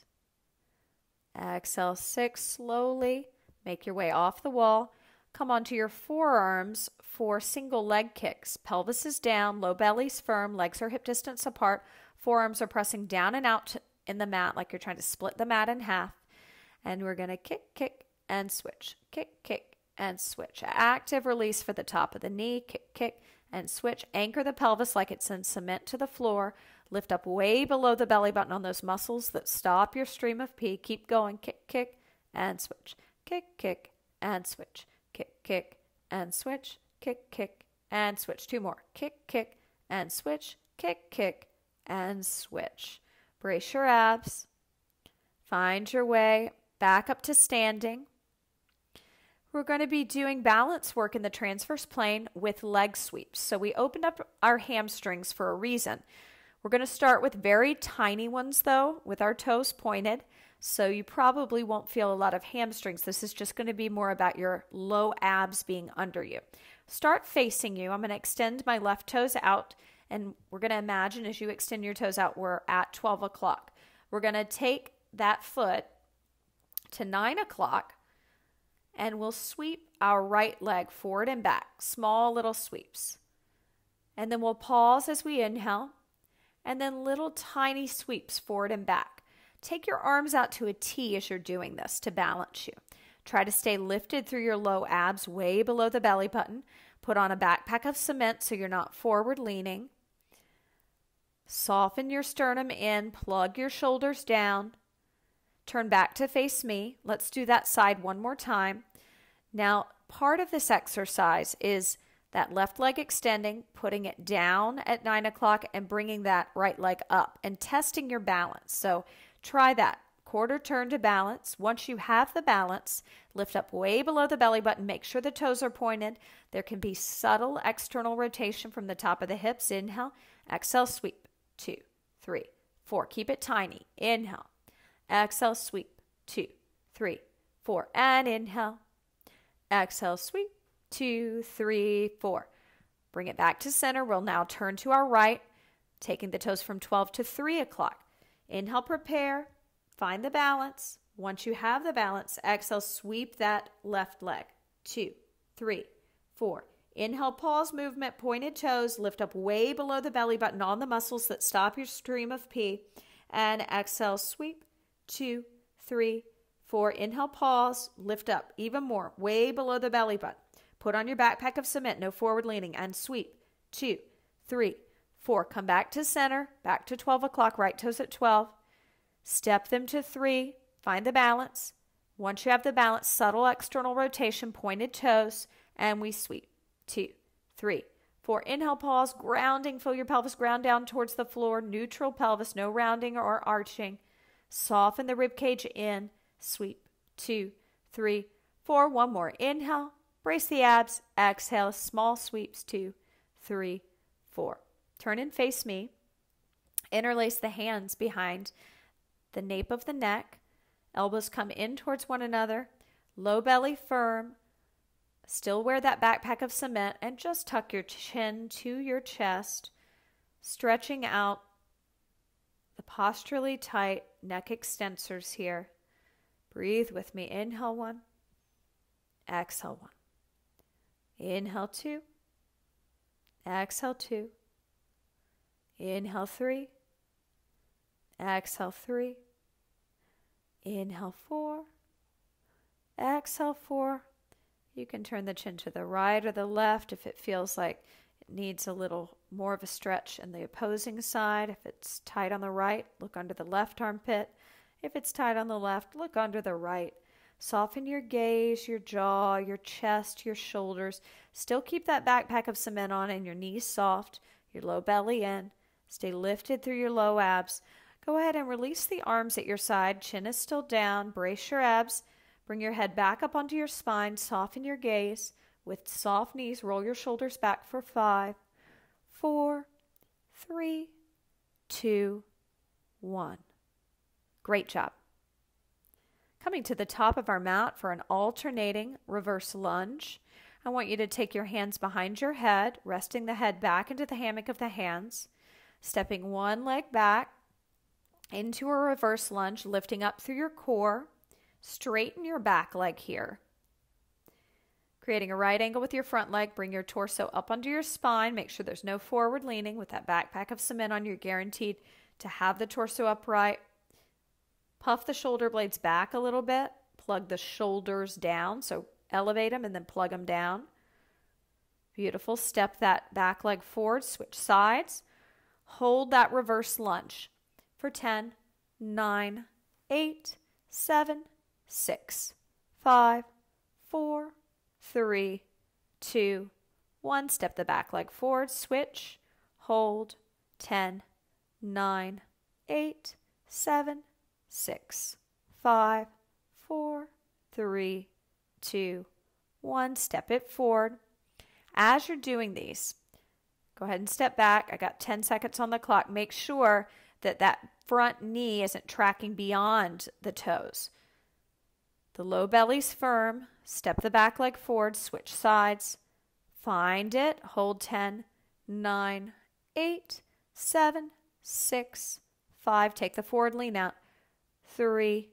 Exhale 6. Slowly make your way off the wall. Come onto your forearms for single leg kicks. Pelvis is down, low belly's firm, legs are hip distance apart. Forearms are pressing down and out in the mat like you're trying to split the mat in half. And we're going to kick, kick, and switch. Kick, kick, and switch. Active release for the top of the knee. Kick, kick, and switch. Anchor the pelvis like it's in cement to the floor. Lift up way below the belly button on those muscles that stop your stream of pee. Keep going. Kick, kick, and switch. Kick, kick, and switch. Kick, kick, and switch. Kick, kick, and switch. 2 more. Kick, kick, and switch. Kick, kick, and switch. Brace your abs. Find your way back up to standing. We're going to be doing balance work in the transverse plane with leg sweeps. So we opened up our hamstrings for a reason. We're going to start with very tiny ones though, with our toes pointed. So you probably won't feel a lot of hamstrings. This is just going to be more about your low abs being under you. Start facing you. I'm going to extend my left toes out, and we're going to imagine as you extend your toes out, we're at 12 o'clock. We're going to take that foot to 9 o'clock, and we'll sweep our right leg forward and back, small little sweeps. And then we'll pause as we inhale, and then little tiny sweeps forward and back. Take your arms out to a T as you're doing this to balance you. Try to stay lifted through your low abs way below the belly button. Put on a backpack of cement so you're not forward leaning. Soften your sternum in, plug your shoulders down. Turn back to face me. Let's do that side one more time. Now, part of this exercise is that left leg extending, putting it down at 9 o'clock and bringing that right leg up and testing your balance. So try that. Quarter turn to balance. Once you have the balance, lift up way below the belly button. Make sure the toes are pointed. There can be subtle external rotation from the top of the hips. Inhale. Exhale, sweep. 2, 3, 4. Keep it tiny. Inhale. Exhale, sweep. 2, 3, 4. And inhale. Exhale, sweep. 2, 3, 4. Bring it back to center. We'll now turn to our right, taking the toes from 12 to 3 o'clock. Inhale, prepare. Find the balance. Once you have the balance, exhale, sweep that left leg. 2, 3, 4. Inhale, pause movement, pointed toes, lift up way below the belly button on the muscles that stop your stream of pee. And exhale, sweep. 2, 3, 4. Inhale, pause, lift up even more, way below the belly button. Put on your backpack of cement, no forward leaning, and sweep. 2, 3, 4. Come back to center, back to 12 o'clock, right toes at 12. Step them to 3. Find the balance. Once you have the balance, subtle external rotation, pointed toes, and we sweep. 2, 3, 4. Inhale, pause, grounding. Feel your pelvis ground down towards the floor. Neutral pelvis, no rounding or arching. Soften the rib cage in. Sweep. 2, 3, 4. One more. Inhale. Brace the abs. Exhale. Small sweeps. 2, 3, 4. Turn and face me. Interlace the hands behind the nape of the neck. Elbows come in towards one another. Low belly firm. Still wear that backpack of cement and just tuck your chin to your chest, stretching out the posturally tight neck extensors here. Breathe with me. Inhale 1. Exhale 1. Inhale 2. Exhale 2. Inhale 3. Exhale 3. Inhale 4. Exhale 4. You can turn the chin to the right or the left if it feels like it needs a little more of a stretch in the opposing side. If it's tight on the right, look under the left armpit. If it's tight on the left, look under the right. Soften your gaze, your jaw, your chest, your shoulders. Still keep that backpack of cement on and your knees soft, your low belly in. Stay lifted through your low abs. Go ahead and release the arms at your side. Chin is still down. Brace your abs. Bring your head back up onto your spine. Soften your gaze. With soft knees, roll your shoulders back for 5, 4, 3, 2, 1. Great job. Coming to the top of our mat for an alternating reverse lunge. I want you to take your hands behind your head, resting the head back into the hammock of the hands. Stepping one leg back into a reverse lunge, lifting up through your core. Straighten your back leg here. Creating a right angle with your front leg. Bring your torso up under your spine. Make sure there's no forward leaning. With that backpack of cement on, you're guaranteed to have the torso upright. Puff the shoulder blades back a little bit. Plug the shoulders down. So elevate them and then plug them down. Beautiful. Step that back leg forward. Switch sides. Hold that reverse lunge for 10, 9, 8, 7, 6, 5, 4, 3, 2, 1. Step the back leg forward. Switch. Hold. 10, 9, 8, 7, 6, 5, 4, 3, 2, 1. Step it forward. As you're doing these, go ahead and step back. I got 10 seconds on the clock. Make sure that that front knee isn't tracking beyond the toes. The low belly's firm. Step the back leg forward. Switch sides. Find it. Hold 10, 9, 8, 7, 6, 5. Take the forward lean out. 3,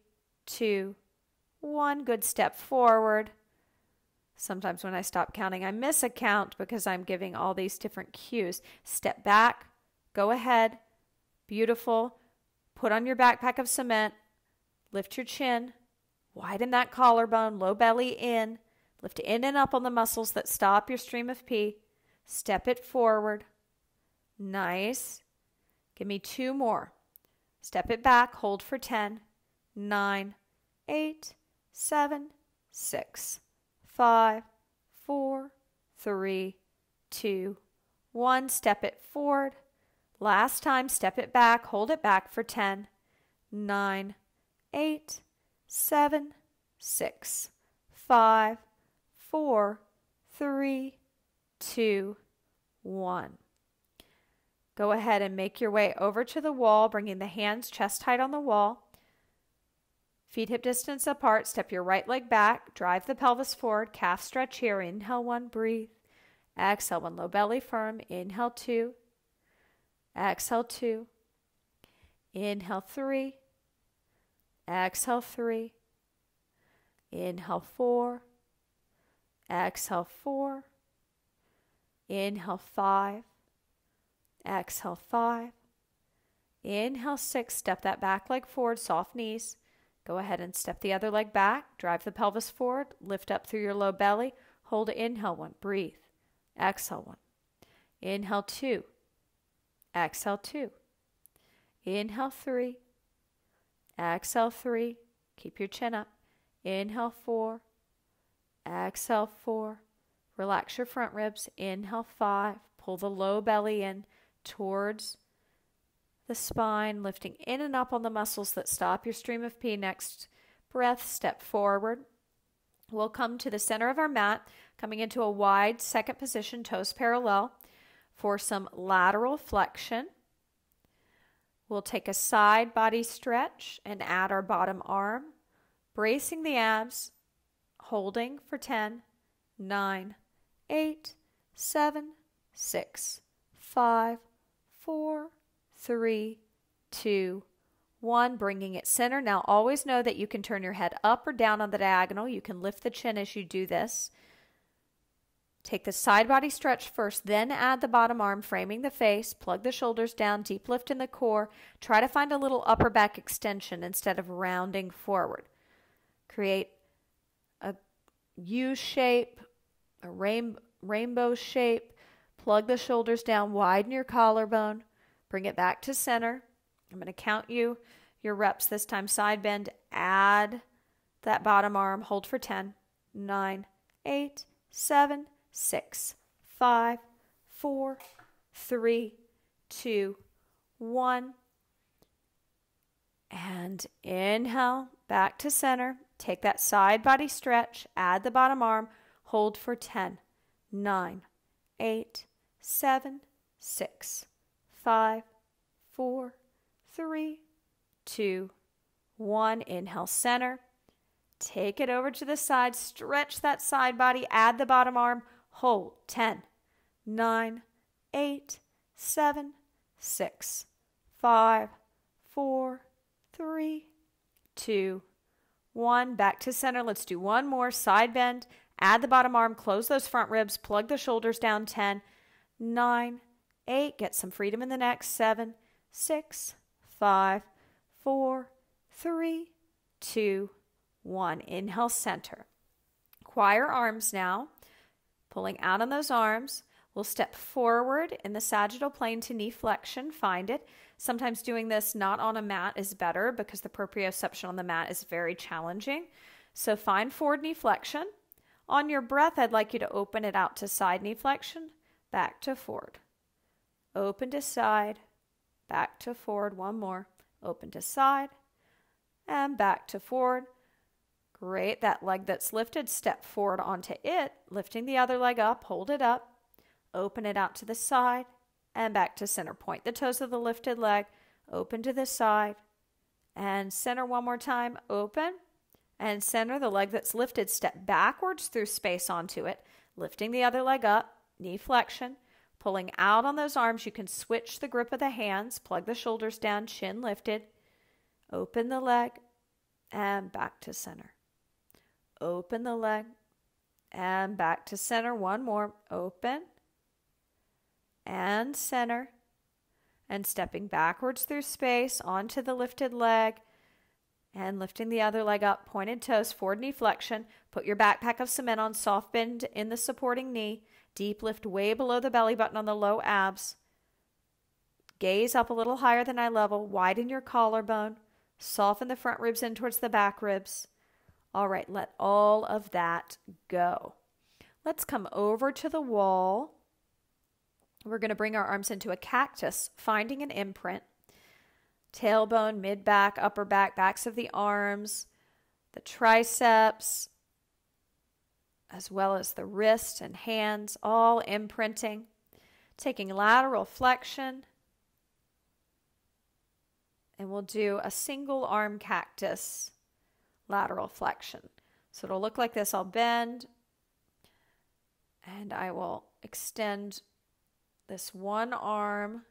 2, 1. Good. Step forward. Sometimes when I stop counting, I miss a count because I'm giving all these different cues. Step back. Go ahead. Beautiful. Put on your backpack of cement. Lift your chin. Widen that collarbone. Low belly in. Lift in and up on the muscles that stop your stream of pee. Step it forward. Nice. Give me 2 more. Step it back. Hold for 10, 9, 8, 7, 6, 5, 4, 3, 2, 1. Step it forward. Last time, step it back. Hold it back for 10, 9, 8, 7, 6, 5, 4, 3, 2, 1. Go ahead and make your way over to the wall, bringing the hands chest height on the wall. Feet hip distance apart. Step your right leg back. Drive the pelvis forward. Calf stretch here. Inhale 1. Breathe. Exhale 1. Low belly firm. Inhale 2. Exhale 2. Inhale 3. Exhale 3. Inhale 4. Exhale 4. Inhale 5. Exhale 5. Inhale 6. Step that back leg forward. Soft knees. Go ahead and step the other leg back. Drive the pelvis forward. Lift up through your low belly. Hold. Inhale 1. Breathe. Exhale 1. Inhale 2. Exhale 2. Inhale 3. Exhale 3. Keep your chin up. Inhale 4. Exhale 4. Relax your front ribs. Inhale 5. Pull the low belly in towards the spine, lifting in and up on the muscles that stop your stream of pee. Next breath, step forward. We'll come to the center of our mat, coming into a wide second position, toes parallel, for some lateral flexion. We'll take a side body stretch and add our bottom arm, bracing the abs, holding for 10, 9, 8, 7, 6, 5, 4, 3, 2, 1. Bringing it center. Now always know that you can turn your head up or down on the diagonal. You can lift the chin as you do this. Take the side body stretch first, then add the bottom arm, framing the face. Plug the shoulders down, deep lift in the core. Try to find a little upper back extension instead of rounding forward. Create a U shape, a rainbow shape. Plug the shoulders down, widen your collarbone. Bring it back to center. I'm going to count your reps this time. Side bend, add that bottom arm, hold for 10, 9, 8, 7, 6, 5, 4, 3, 2, 1. And inhale, back to center. Take that side body stretch, add the bottom arm, hold for 10, 9, 8, 7, 6, 5, 4, 3, 2, 1. Inhale, center. Take it over to the side. Stretch that side body. Add the bottom arm. Hold. 10, 9, 8, 7, 6, 5, 4, 3, 2, 1. Back to center. Let's do one more. Side bend. Add the bottom arm. Close those front ribs. Plug the shoulders down. 10, 9, 8. Get some freedom in the neck. 7, 6, 5, 4, 3, 2, 1. Inhale, center. Choir arms now. Pulling out on those arms. We'll step forward in the sagittal plane to knee flexion. Find it. Sometimes doing this not on a mat is better because the proprioception on the mat is very challenging. So find forward knee flexion. On your breath, I'd like you to open it out to side knee flexion, back to forward. Open to side, back to forward. One more. Open to side and back to forward. Great. That leg that's lifted, step forward onto it, lifting the other leg up, hold it up, open it out to the side and back to center. Point the toes of the lifted leg, open to the side and center one more time. Open and center. The leg that's lifted, step backwards through space onto it, lifting the other leg up, knee flexion. Pulling out on those arms, you can switch the grip of the hands, plug the shoulders down, chin lifted, open the leg, and back to center. Open the leg, and back to center. One more. Open, and center, and stepping backwards through space onto the lifted leg, and lifting the other leg up, pointed toes, forward knee flexion. Put your backpack of cement on, soft bend in the supporting knee. Deep lift way below the belly button on the low abs. Gaze up a little higher than eye level. Widen your collarbone. Soften the front ribs in towards the back ribs. All right, let all of that go. Let's come over to the wall. We're going to bring our arms into a cactus, finding an imprint. Tailbone, mid-back, upper back, backs of the arms, the triceps, as well as the wrist and hands, all imprinting. Taking lateral flexion. And we'll do a single arm cactus lateral flexion. So it'll look like this. I'll bend and I will extend this one arm.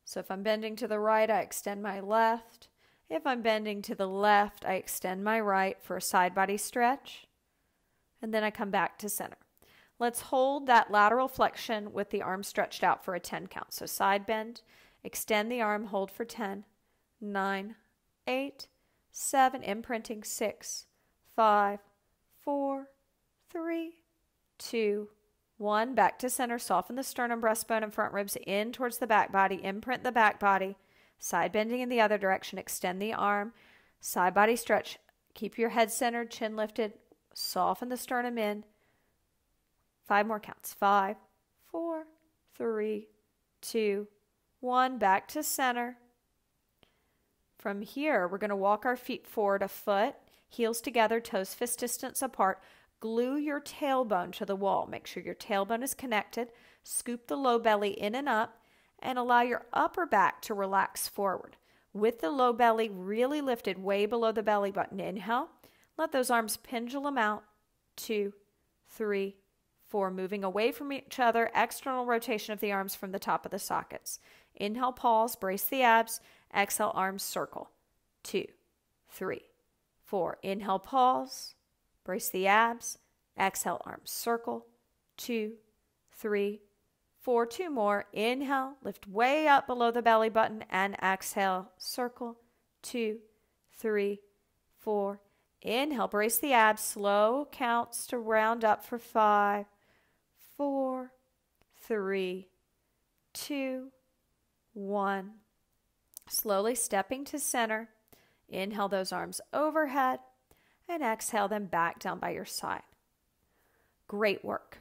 So if I'm bending to the right, I extend my left. If I'm bending to the left, I extend my right for a side body stretch. And then I come back to center. Let's hold that lateral flexion with the arm stretched out for a 10 count. So side bend, extend the arm, hold for 10, 9, 8, 7, imprinting 6, 5, 4, 3, 2, 1. Back to center. Soften the sternum, breastbone, and front ribs in towards the back body. Imprint the back body. Side bending in the other direction. Extend the arm. Side body stretch. Keep your head centered, chin lifted. Soften the sternum in. 5 more counts. 5, 4, 3, 2, 1. Back to center. From here, we're going to walk our feet forward a foot, heels together, toes fist distance apart. Glue your tailbone to the wall. Make sure your tailbone is connected. Scoop the low belly in and up, and allow your upper back to relax forward. With the low belly really lifted way below the belly button. Inhale. Let those arms pendulum out. 2, 3, 4, moving away from each other, external rotation of the arms from the top of the sockets. Inhale, pause, brace the abs. Exhale, arms circle. 2, 3, 4. Inhale, pause, brace the abs. Exhale, arms circle. 2, 3, 4. 2 more. Inhale, lift way up below the belly button, and exhale, circle. 2, 3, 4. Inhale, brace the abs. Slow counts to round up for 5, 4, 3, 2, 1. Slowly stepping to center. Inhale those arms overhead and exhale them back down by your side. Great work.